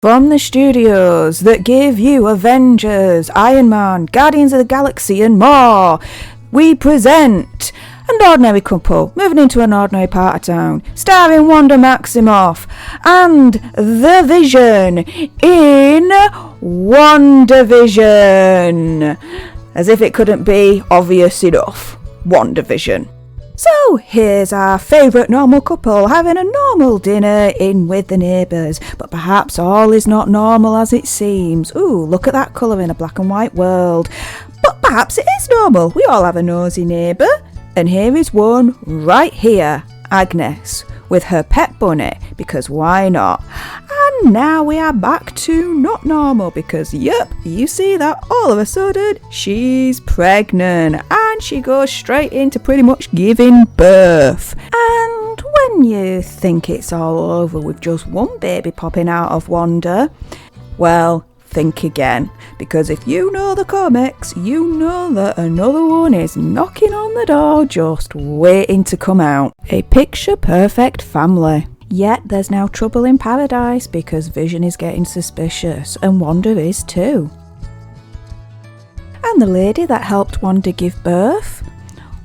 From the studios that give you Avengers, Iron Man, Guardians of the Galaxy and more, we present an ordinary couple moving into an ordinary part of town, starring Wanda Maximoff and the Vision in WandaVision. As if it couldn't be obvious enough, WandaVision. So here's our favourite normal couple having a normal dinner in with the neighbours, but perhaps all is not normal as it seems. Ooh, look at that colour in a black and white world. But perhaps it is normal. We all have a nosy neighbour, and here is one right here, Agnes, with her pet bunny, because why not? And now we are back to not normal, because yep, you see that all of a sudden she's pregnant and she goes straight into pretty much giving birth. And when you think it's all over with just one baby popping out of Wanda, well, think again, because if you know the comics, you know that another one is knocking on the door just waiting to come out. A picture perfect family. Yet there's now trouble in paradise because Vision is getting suspicious and Wanda is too. And the lady that helped Wanda give birth?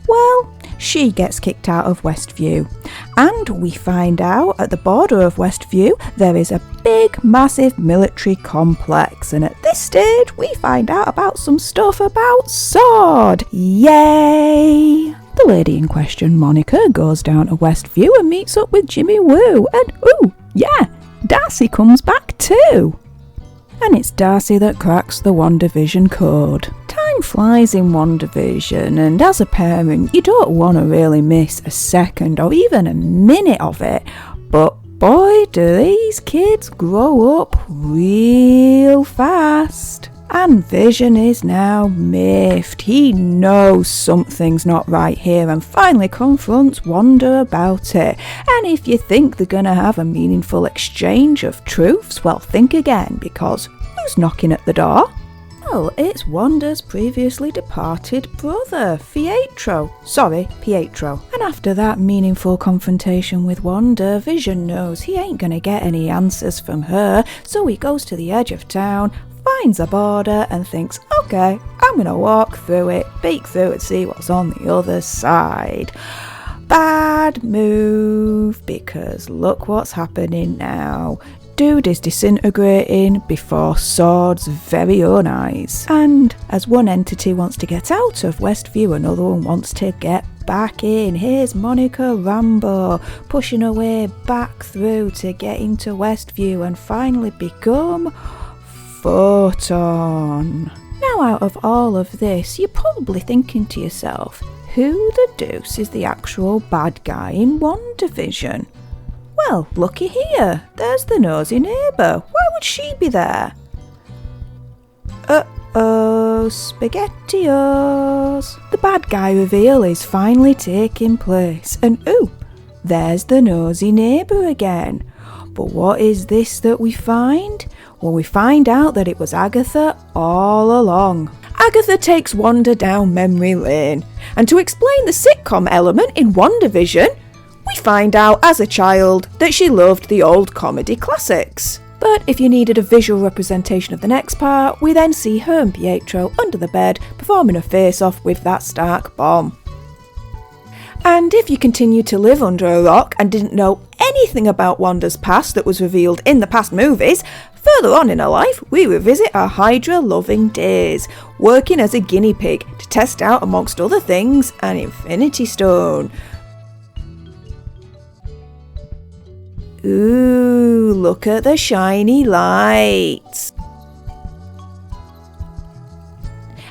Well, she gets kicked out of Westview. And we find out at the border of Westview there is a big massive military complex, and at this stage we find out about some stuff about S.W.O.R.D. Yay! The lady in question, Monica, goes down to Westview and meets up with Jimmy Woo, and ooh, yeah, Darcy comes back too. And it's Darcy that cracks the WandaVision code. Time flies in WandaVision, and as a parent you don't want to really miss a second or even a minute of it, but boy do these kids grow up real fast. And Vision is now miffed. He knows something's not right here and finally confronts Wanda about it. And if you think they're going to have a meaningful exchange of truths, well, think again, because who's knocking at the door? Well, it's Wanda's previously departed brother, Pietro. And after that meaningful confrontation with Wanda, Vision knows he ain't gonna get any answers from her, so he goes to the edge of town, finds a border and thinks, okay, I'm gonna walk through it, peek through and see what's on the other side. Bad move, because look what's happening now. Dude is disintegrating before S.W.O.R.D's very own eyes. And as one entity wants to get out of Westview, another one wants to get back in. Here's Monica Rambeau pushing her way back through to get into Westview and finally become Photon. Now out of all of this, you're probably thinking to yourself, who the deuce is the actual bad guy in WandaVision? Well, looky here, there's the nosy neighbour. Why would she be there? Uh-oh, SpaghettiOs. The bad guy reveal is finally taking place, and ooh, there's the nosy neighbour again. But what is this that we find? Well, we find out that it was Agatha all along. Agatha takes Wanda down memory lane, and to explain the sitcom element in WandaVision, we find out as a child that she loved the old comedy classics. But if you needed a visual representation of the next part, we then see her and Pietro under the bed performing a face-off with that Stark bomb. And if you continue to live under a rock and didn't know anything about Wanda's past that was revealed in the past movies, further on in her life we revisit her Hydra-loving days, working as a guinea pig to test out, amongst other things, an Infinity Stone. Ooh, look at the shiny lights.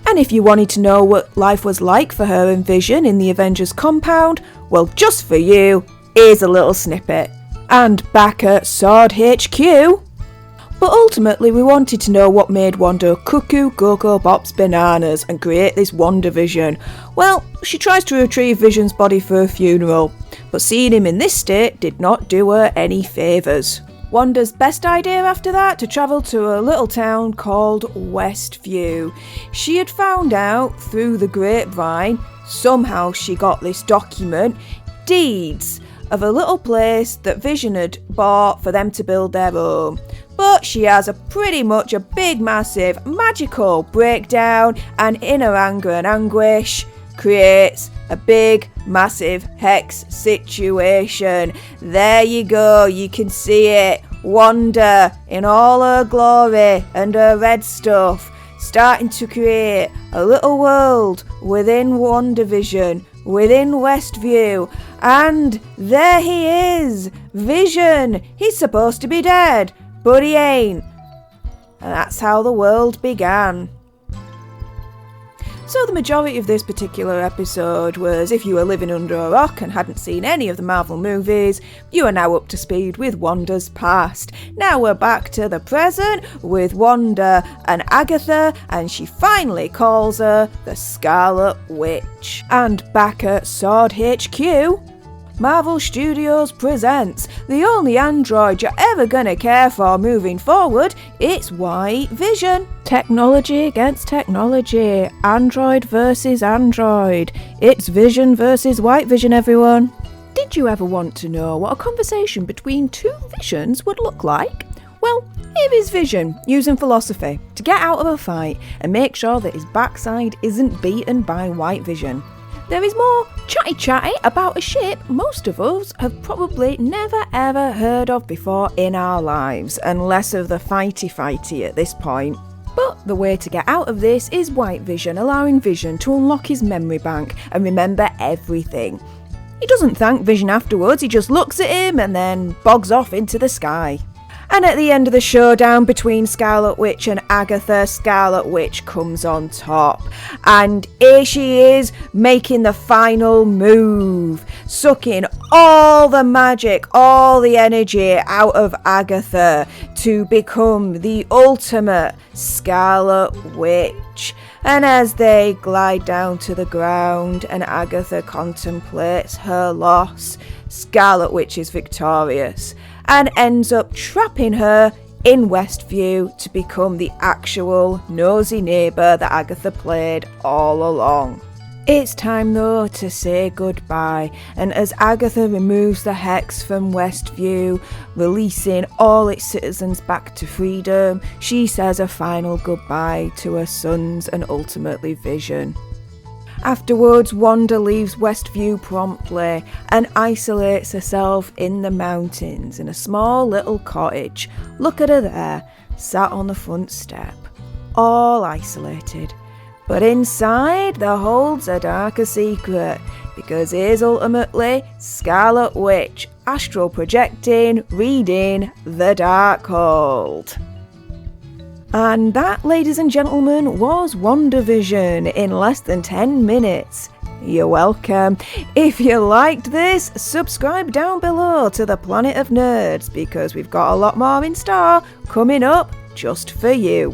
And if you wanted to know what life was like for her and Vision in the Avengers compound, well, just for you, here's a little snippet. And back at S.W.O.R.D. HQ. But ultimately we wanted to know what made Wanda cuckoo Cocoa Pops bananas and create this WandaVision. Well, she tries to retrieve Vision's body for a funeral, but seeing him in this state did not do her any favours. Wanda's best idea after that to travel to a little town called Westview. She had found out through the grapevine, somehow she got this document, deeds of a little place that Vision had bought for them to build their home. But she has pretty much a big, massive, magical breakdown, and in her anger and anguish creates a big, massive hex situation. There you go, you can see it. Wanda in all her glory and her red stuff, starting to create a little world within WandaVision, within Westview. And there he is, Vision. He's supposed to be dead, but he ain't. And that's how the world began. So the majority of this particular episode was, if you were living under a rock and hadn't seen any of the Marvel movies, you are now up to speed with Wanda's past. Now we're back to the present with Wanda and Agatha, and she finally calls her the Scarlet Witch. And back at Sword HQ, Marvel Studios presents the only android you're ever gonna care for moving forward. It's White Vision. Technology against technology. Android versus android. It's Vision versus White Vision, everyone. Did you ever want to know what a conversation between two Visions would look like? Well, here is Vision using philosophy to get out of a fight and make sure that his backside isn't beaten by White Vision. There is more chatty about a ship most of us have probably never ever heard of before in our lives, and less of the fighty at this point. But the way to get out of this is White Vision allowing Vision to unlock his memory bank and remember everything. He doesn't thank Vision afterwards, he just looks at him and then bogs off into the sky. And at the end of the showdown between Scarlet Witch and Agatha, Scarlet Witch comes on top. And here she is, making the final move, sucking all the magic, all the energy out of Agatha to become the ultimate Scarlet Witch. And as they glide down to the ground and Agatha contemplates her loss, Scarlet Witch is victorious and ends up trapping her in Westview to become the actual nosy neighbour that Agatha played all along. It's time though to say goodbye, and as Agatha removes the hex from Westview, releasing all its citizens back to freedom, she says a final goodbye to her sons and ultimately Vision. Afterwards, Wanda leaves Westview promptly and isolates herself in the mountains in a small little cottage. Look at her there, sat on the front step, all isolated. But inside there holds a darker secret, because here's ultimately Scarlet Witch, astral projecting, reading the Darkhold. And that, ladies and gentlemen, was WandaVision in less than 10 minutes. You're welcome. If you liked this, subscribe down below to the Planet of Nerds, because we've got a lot more in store coming up just for you.